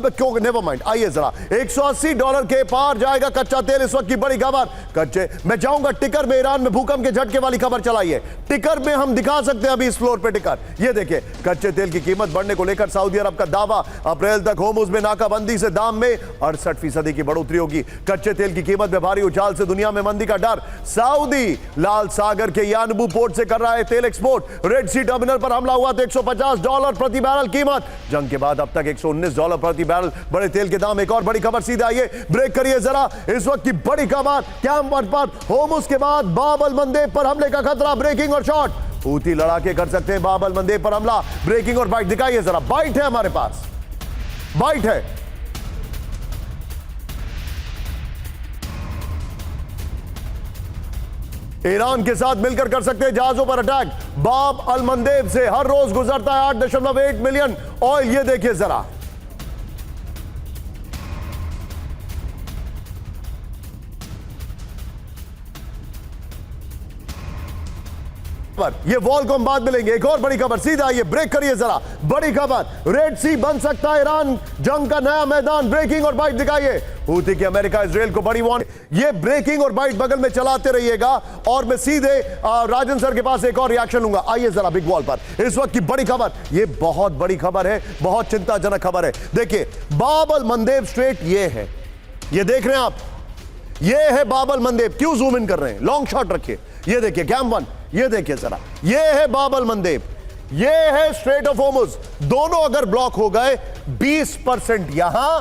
क्यों नेवर माइंड, आइए जरा $180 के पार जाएगा कच्चा तेल। इस वक्त की बड़ी खबर कच्चे, मैं जाऊंगा टिकर में, ईरान में भूकंप के झटके वाली खबर चलाइए टिकर में, हम दिखा सकते हैं अभी इस फ्लोर पे टिकर। ये देखिए कच्चे तेल की कीमत बढ़ने को लेकर सऊदी अरब का दावा, अप्रैल तक होर्मुज में नाकाबंदी से दाम में 68% की बढ़ोतरी होगी। कच्चे तेल की कीमत में भारी उछाल से दुनिया में मंदी का डर। सऊदी लाल सागर के यानबू पोर्ट से कर रहा है तेल एक्सपोर्ट। रेड सी टर्मिनल पर हमला हुआ तो $150 प्रति बैरल कीमत। जंग के बाद अब तक $119 प्रति बैरल बढ़े तेल के दाम। एक और बड़ी खबर, सीधे आइए ब्रेक करिए जरा इस वक्त की बड़ी खबर। कैंप वन पर होर्मुज के बाद बाब अल मंदेब पर हमले का खतरा, ब्रेकिंग और शॉट। हूती लड़ाके कर सकते हैं बाब अल मंदेब पर हमला, ब्रेकिंग और बाइट दिखाइए जरा। बाइट है हमारे पास, बाइट है। ईरान के साथ मिलकर कर सकते हैं जहाजों पर अटैक। बाब अल मंदेब से हर रोज गुजरता है 8.1 मिलियन ऑयल। ये देखिए जरा, ये वॉल को हम बाद में लेंगे। एक और बड़ी खबर, सीधा आइए ब्रेक करिए जरा। बड़ी खबर, रेड सी बन सकता है ईरान जंग का नया मैदान, ब्रेकिंग और बाइट दिखाइए। हूती की अमेरिका इजराइल को बड़ी वार्निंग। ये ब्रेकिंग और बाइट बगल में चलाते रहिएगा और मैं सीधे राजन सर के पास एक और रिएक्शन लूंगा। आइए जरा बिग वॉल पर इस वक्त की बड़ी खबर, ये बहुत बड़ी खबर है, बहुत चिंताजनक खबर है। देखिए बाब अल मंदेब स्ट्रेट ये है, ये देख रहे हैं आप, ये है बाब अल मंदेब। क्यों जूम इन कर रहे हैं, लॉन्ग शॉट रखिए। ये देखिए कैंप वन, ये देखिए जरा, ये है बाब अल मंदेब, ये है स्ट्रेट ऑफ होर्मुज। दोनों अगर ब्लॉक हो गए 20% यहां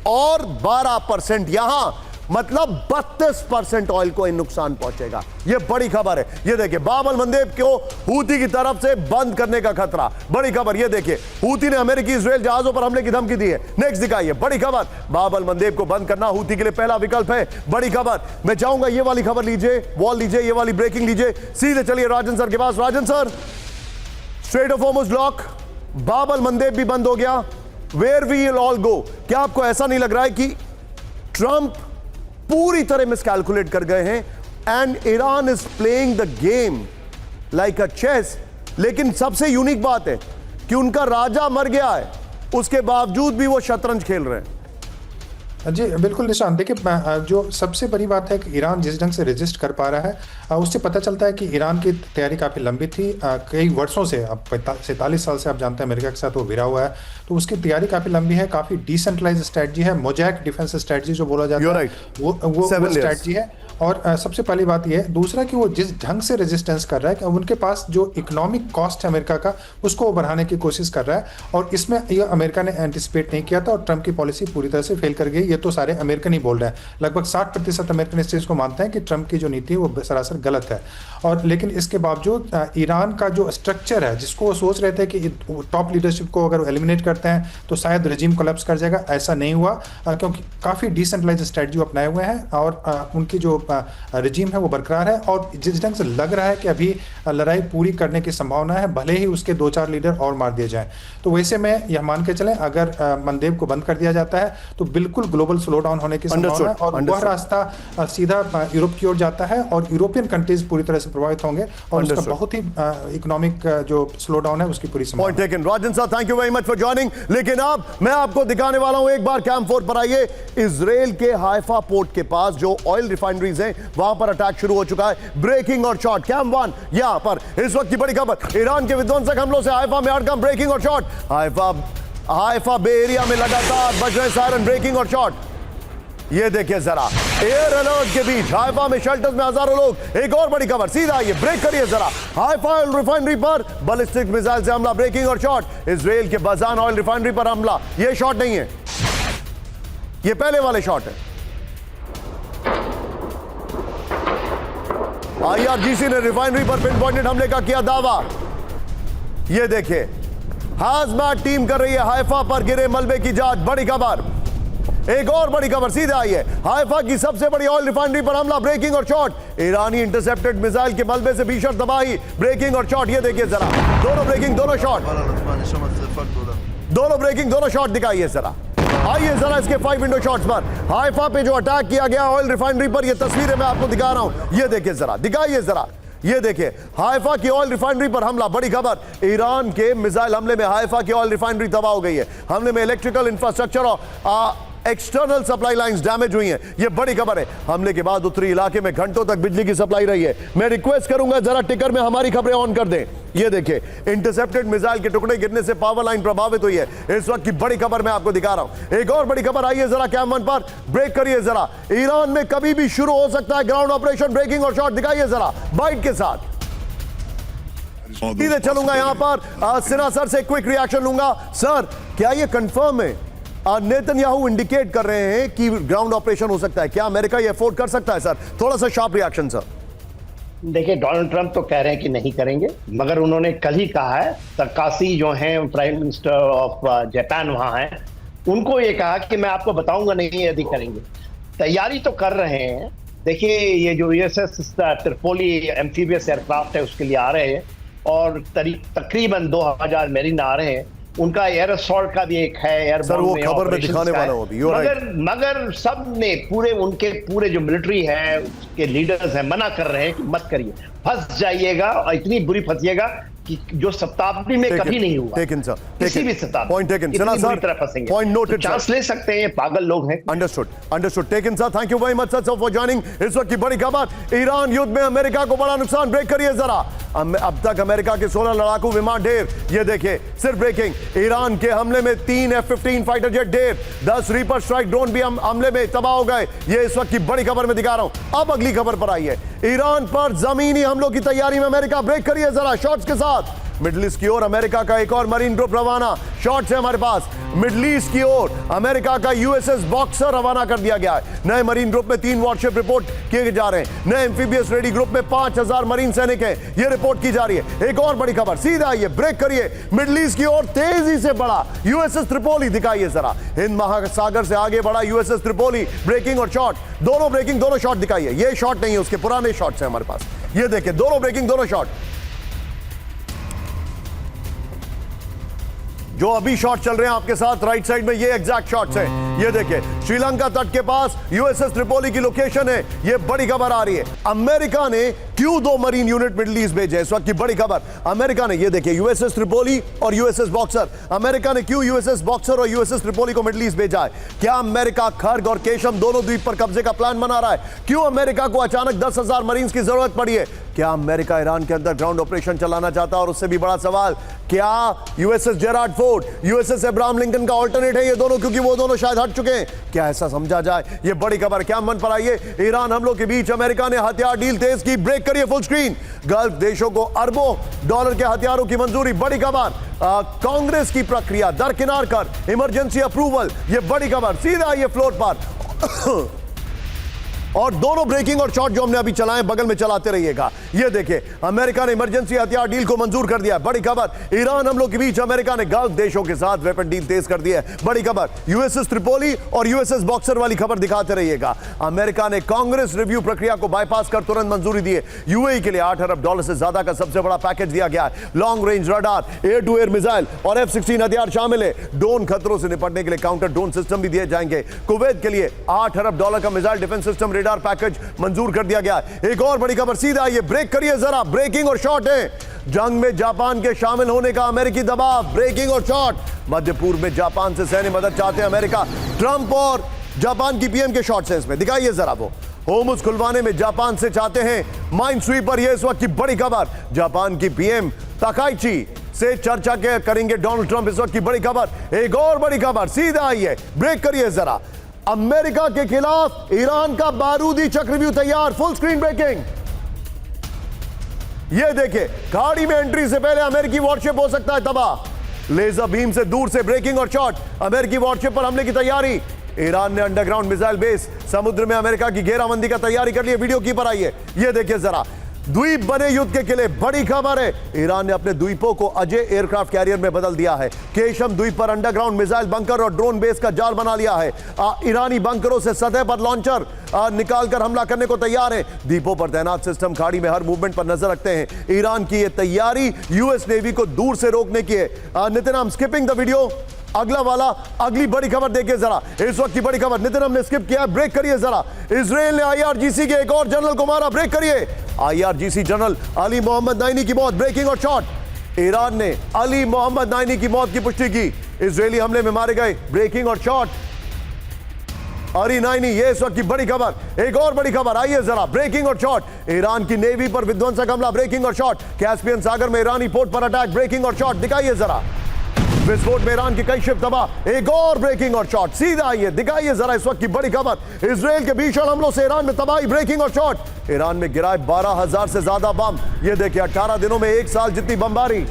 और 12% यहां, मतलब 32% ऑयल को नुकसान पहुंचेगा। यह बड़ी खबर है। यह देखिए बाब अल मंदेब को हूती की तरफ से बंद करने का खतरा, बड़ी खबर। यह देखिए हूती ने अमेरिकी इजराइल जहाजों पर हमले की धमकी दी है। नेक्स्ट दिखाइए, बड़ी खबर, बाब अल मंदेब को बंद करना हूती के लिए पहला विकल्प है। बड़ी खबर, मैं चाहूंगा ये वाली खबर लीजिए, वॉल लीजिए, ये वाली ब्रेकिंग लीजिए। सीधे चलिए राजन सर के पास। Rajan sir, strait of Hormuz block, Bab al Mandeb भी बंद हो गया, where we will all go. क्या आपको ऐसा नहीं लग रहा है कि ट्रंप पूरी तरह मिसकैलकुलेट कर गए हैं and Iran is playing the game like a chess? लेकिन सबसे यूनिक बात है कि उनका राजा मर गया है, उसके बावजूद भी वो शतरंज खेल रहे हैं। जी बिल्कुल निशान, देखिए जो सबसे बड़ी बात है कि ईरान जिस ढंग से रजिस्ट कर पा रहा है उससे पता चलता है कि ईरान की तैयारी काफ़ी लंबी थी, कई वर्षों से, अब 47 साल से आप जानते हैं अमेरिका के साथ वो भिड़ा हुआ है, तो उसकी तैयारी काफ़ी लंबी है, काफ़ी डिसेंट्रलाइज स्ट्रैटेजी है, मोजैक डिफेंस स्ट्रैटेजी जो बोला जाता है वो स्ट्रैटेजी है। और सबसे पहली बात यह है, दूसरा कि वो जिस ढंग से रेजिस्टेंस कर रहा है कि उनके पास जो इकोनॉमिक कॉस्ट है अमेरिका का, उसको वो बढ़ाने की कोशिश कर रहा है, और इसमें ये अमेरिका ने एंटिसिपेट नहीं किया था और ट्रंप की पॉलिसी पूरी तरह से फेल कर गई। ये तो सारे अमेरिकन ही बोल रहे हैं, लगभग 60% अमेरिकन इस चीज़ को मानते हैं कि ट्रंप की जो नीति है वो सरासर गलत है। और लेकिन इसके बावजूद ईरान का जो स्ट्रक्चर है, जिसको वो सोच रहे थे कि टॉप लीडरशिप को अगर एलिमिनेट करते हैं तो शायद रजीम कोलैप्स कर जाएगा, ऐसा नहीं हुआ, क्योंकि काफ़ी डिसेंट्रलाइज स्ट्रैटेजी अपनाए हुए हैं और उनकी जो रजीम है वो बरकरार है। और जिस ढंग से लग रहा है कि अभी लड़ाई पूरी करने की संभावना है, भले ही उसके 2-4 लीडर और मार दिए जाएं, तो वैसे में यह मान के चलें अगर मंदेब को बंद कर दिया जाता है तो बिल्कुल ग्लोबल स्लो डाउन होने की संभावना है और वह रास्ता सीधा यूरोप की ओर जाता है और यूरोपियन कंट्रीज पूरी तरह से प्रभावित होंगे और उसका बहुत ही इकोनॉमिक जो स्लो डाउन है उसकी पूरी संभावना है। राजन साहब, thank you very much for joining. लेकिन अब मैं आपको दिखाने वाला हूं, एक बार कैंप 4 पर आइए। इजराइल के हाइफा पोर्ट के पास जो ऑयल रिफाइनरीज हैं वहां पर अटैक शुरू हो चुका है, ब्रेकिंग और शॉट। कैंप 1 यहां पर इस वक्त की बड़ी खबर, ईरान के विध्वंसक हमलों से हाइफा में हड़कंप, ब्रेकिंग और शॉट। हाइफा बे एरिया में लगातार बज रहे सायरन, ब्रेकिंग और शॉट। ये देखिए जरा, एयर अलर्ट के बीच हाइफा में शेल्टर्स में हजारों लोग। एक और बड़ी खबर, सीधा आइए ब्रेक करिए जरा। हाइफा ऑयल रिफाइनरी पर बैलिस्टिक मिसाइल से हमला, ब्रेकिंग और शॉट। इजराइल के बजान ऑयल रिफाइनरी पर हमला, ये शॉट नहीं है, ये पहले वाले शॉट है। आईआरजीसी ने रिफाइनरी पर पिन पॉइंटेड हमले का किया दावा। ये देखिए हाजमैट टीम कर रही है हाइफा पर गिरे मलबे की जांच, बड़ी खबर। एक और बड़ी खबर, सीधे आई है, हाइफा की सबसे बड़ी ऑयल रिफाइनरी पर हमला, ब्रेकिंग और शॉट। ईरानी इंटरसेप्टेड मिसाइल के मलबे से भीषण तबाही, ब्रेकिंग और शॉट। ये देखिए जरा, दोनों ब्रेकिंग दोनों शॉट, दोनों ब्रेकिंग दोनों शॉट दिखाइए जरा। आइए जरा इसके 5 विंडो शॉट्स पर। हाइफा पे जो अटैक किया गया ऑयल रिफाइनरी पर, ये तस्वीरें मैं आपको दिखा रहा हूं। ये देखिए जरा, दिखाइए जरा, ये देखिए हाइफा की ऑयल रिफाइनरी पर हमला। बड़ी खबर, ईरान के मिसाइल हमले में हाइफा की ऑयल रिफाइनरी तबाह हो गई है। हमले में इलेक्ट्रिकल इंफ्रास्ट्रक्चर और एक्सटर्नल सप्लाई लाइंस डैमेज हुई हैं। ये बड़ी खबर है। हमले के बाद उत्तरी इलाके में घंटों तक बिजली की सप्लाई रही है। मैं रिक्वेस्ट करूंगा जरा टिकर में हमारी खबरें ऑन कर दें। ये देखिए, इंटरसेप्टेड मिसाइल के टुकड़े गिरने से पावर लाइन प्रभावित हुई है। इस वक्त की बड़ी खबर मैं आपको दिखा रहा हूं। एक और बड़ी खबर, आइए जरा कैम वन पर ब्रेक करिए जरा। ईरान में कभी भी शुरू हो सकता है ग्राउंड ऑपरेशन। ब्रेकिंग और शॉट दिखाइए जरा बाइट के साथ। सीधे चलूंगा यहां पर सिन्हा सर से क्विक रिएक्शन लूंगा। सर, क्या ये कंफर्म है, नेतन्याहू इंडिकेट कर रहे हैं कि ग्राउंड ऑपरेशन हो सकता है? क्या अमेरिका ये अफोर्ड कर सकता है? सर, थोड़ा सा शार्प रिएक्शन सर। देखिए, डोनाल्ड ट्रंप तो कह रहे हैं कि नहीं करेंगे, मगर उन्होंने कल ही कहा है, तकाशी जो हैं प्राइम मिनिस्टर ऑफ जापान वहां हैं, उनको ये कहा कि मैं आपको बताऊंगा नहीं यदि करेंगे। तैयारी तो कर रहे हैं। देखिए, ये जो यूएसएस त्रिपोली एम्फीबियस एयरक्राफ्ट है उसके लिए आ रहे हैं और तकरीबन 2000 मेरीन आ रहे हैं। उनका एयर असॉल्ट का भी एक है, एयर सर वो खबर में दिखाने वाला हूं अभी। मगर सब ने पूरे जो मिलिट्री है उसके लीडर्स हैं मना कर रहे हैं कि मत करिए, फंस जाइएगा और इतनी बुरी फंसिएगा कि जो शताब्दी में कभी नहीं हुआ। किसी भी शताब्दी पॉइंट टेकन सर, फंसेंगे। Point noted. चांस ले सकते हैं, पागल लोग हैं। Understood taken sir. Thank you very much sir for joining. इस वक्त की बड़ी खबर, ईरान युद्ध में अमेरिका को बड़ा नुकसान। ब्रेक करिए जरा। अब तक अमेरिका के 16 लड़ाकू विमान ढेर। ये देखिए सिर्फ ब्रेकिंग, ईरान के हमले में 3 F-15 फाइटर जेट ढेर, 10 रीपर स्ट्राइक ड्रोन भी हमले में तबाह हो गए। ये इस वक्त की बड़ी खबर में दिखा रहा हूं। अब अगली खबर पर आइए, ईरान पर जमीनी हमलों की तैयारी में अमेरिका। ब्रेक करिए जरा शॉट्स के साथ। मिडिल ईस्ट की ओर अमेरिका का एक और मरीन ग्रुप रवाना। शॉट्स है हमारे पास। मिडिल ईस्ट की ओर अमेरिका का यूएसएस बॉक्सर रवाना कर दिया गया है। नए मरीन ग्रुप में 3 वॉरशिप रिपोर्ट किए जा रहे हैं। नए एम्फीबियस रेडी ग्रुप में 5000 मरीन सैनिक हैं, ये रिपोर्ट की जा रही है। एक और बड़ी खबर, सीधा आइए ब्रेक करिए, मिडिल ईस्ट की ओर तेजी से बढ़ा यूएसएस त्रिपोली। दिखाइए जरा, हिंद महासागर से आगे बढ़ा यूएसएस त्रिपोली। ब्रेकिंग और शॉट, दोनों ब्रेकिंग, दोनों शॉट दिखाइए। ये शॉट नहीं है, उसके पुराने शॉट्स हैं हमारे पास। ये देखिए, दोनों ब्रेकिंग, दोनों शॉट। जो अभी शॉट चल रहे हैं आपके साथ राइट साइड में, ये एग्जैक्ट शॉट्स हैं। ये देखिए, श्रीलंका तट के पास यूएसएस त्रिपोली की लोकेशन है। ये बड़ी खबर आ रही है। अमेरिका ने क्यों 2 मरीन यूनिट मिडिल ईस्ट भेजे? इस वक्त की बड़ी खबर, अमेरिका ने, ये देखिए यूएसएस त्रिपोली और यूएसएस बॉक्सर। अमेरिका ने क्यों यूएसएस बॉक्सर और यूएसएस त्रिपोली को मिडिल ईस्ट भेजा है? क्या अमेरिका खर्ग और केशम दोनों द्वीप पर कब्जे का प्लान बना रहा है? क्यों अमेरिका को अचानक 10,000 मरीन्स की जरूरत पड़ी है? क्या अमेरिका ईरान के अंदर ग्राउंड ऑपरेशन चलाना चाहता है? और उससे भी बड़ा सवाल, क्या USS Gerald Ford, USS Abraham Lincoln का ऑल्टरनेट है ये दोनों, क्योंकि वो दोनों शायद हट चुके हैं? क्या ऐसा समझा जाए? ये बड़ी खबर क्या मन पर आइए। ईरान हमलों के बीच अमेरिका ने हथियार डील तेज की। ब्रेक करिए फुल स्क्रीन। गल्फ देशों को अरबों डॉलर के हथियारों की मंजूरी। बड़ी खबर, कांग्रेस की प्रक्रिया दरकिनार कर इमरजेंसी अप्रूवल। ये बड़ी खबर, सीधा आइए फ्लोर पर। और दोनों ब्रेकिंग और शॉट जो हमने अभी चलाए, बगल में चलाते रहिएगा। ये देखिए, अमेरिका ने इमरजेंसी हथियार डील को मंजूर कर दिया। बड़ी खबर, ईरान हमलों के बीच अमेरिका ने गल्फ देशों के साथ वेपन डील तेज कर दी है। बड़ी खबर, यूएसएस त्रिपोली और यूएसएस बॉक्सर वाली खबर दिखाते रहिएगा। अमेरिका ने कांग्रेस रिव्यू प्रक्रिया को बाईपास कर तुरंत मंजूरी दी है। यूएई के लिए $8 अरब से ज्यादा का सबसे बड़ा पैकेज दिया गया है। Long range radar, air to air missile और F-16 हथियार शामिल है। ड्रोन खतरों से निपटने के लिए काउंटर ड्रोन सिस्टम भी दिए जाएंगे। कुवैत के लिए $8 अरब का missile defence system radar package मंजूर कर दिया गया। एक और बड़ी खबर, सीधा ये ब्रेक करिए जरा। ब्रेकिंग और शॉट है, जंग में जापान के शामिल होने का अमेरिकी दबाव। ब्रेकिंग और शॉट, मध्य पूर्व में जापान से सैन्य मदद चाहते हैं अमेरिका। ट्रंप और जापान की पीएम के शॉट्स हैं इसमें, दिखाइए जरा। वो होर्मुज़ खुलवाने में जापान से चाहते हैं माइन स्वीपर। ये इस वक्त की बड़ी खबर, जापान की पीएम ताकाइची से चर्चा करेंगे डोनाल्ड ट्रंप। इस वक्त की बड़ी खबर। एक और बड़ी खबर, सीधा आइए ब्रेक करिए जरा। अमेरिका के खिलाफ ईरान का बारूदी चक्रव्यूह तैयार। Full screen breaking. ये देखिए, खाड़ी में एंट्री से पहले अमेरिकी वॉरशिप हो सकता है तबाह। लेजर बीम से दूर से ब्रेकिंग और शॉट, अमेरिकी वॉरशिप पर हमले की तैयारी। ईरान ने अंडरग्राउंड मिसाइल बेस समुद्र में अमेरिका की घेराबंदी का तैयारी कर ली है। वीडियो की पर आइए, ये देखिए जरा। द्वीप बने युद्ध के किले। बड़ी खबर है, ईरान ने अपने द्वीपों को अजय एयरक्राफ्ट कैरियर में बदल दिया है। केशम द्वीप पर अंडरग्राउंड मिसाइल बंकर और ड्रोन बेस का जाल बना लिया है। ईरानी बंकरों से सतह पर लॉन्चर निकालकर हमला करने को तैयार है। द्वीपों पर तैनात सिस्टम खाड़ी में हर मूवमेंट पर नजर रखते हैं। ईरान की यह तैयारी यूएस नेवी को दूर से रोकने की है। Nitin, I am skipping the video. अगला वाला, अगली बड़ी खबर देखिए जरा, इस वक्त की बड़ी खबर। नितिन हमने स्किप किया है, ब्रेक करिए जरा। इजराइल ने IRGC के एक और जनरल को मारा, ब्रेक करिए। IRGC general Ali Mohammad Naini की मौत, ब्रेकिंग और शॉट। ईरान ने अली मोहम्मद नाइनी की मौत की पुष्टि की, इजरायली हमले में मारे गए, ब्रेकिंग और शॉट। अली नाइनी, ये इस वक्त की बड़ी खबर। एक और बड़ी खबर, आइए जरा, ब्रेकिंग और शॉट। ईरान की नेवी पर विध्वंसक हमला, ब्रेकिंग और शॉट। कैस्पियन सागर में ईरानी पोर्ट पर अटैक, ब्रेकिंग और शॉट, दिखाइए जरा। विस्फोट में ईरान की कई शिप तबाह, एक और ब्रेकिंग और शॉट। सीधा आइए, दिखाइए जरा इस वक्त की बड़ी खबर। इजराइल के भीषण हमलों से ईरान में तबाही, ब्रेकिंग और शॉट। ईरान में गिराए 12,000 से ज्यादा बम। ये देखिए 18 दिनों में 1 साल जितनी बमबारी।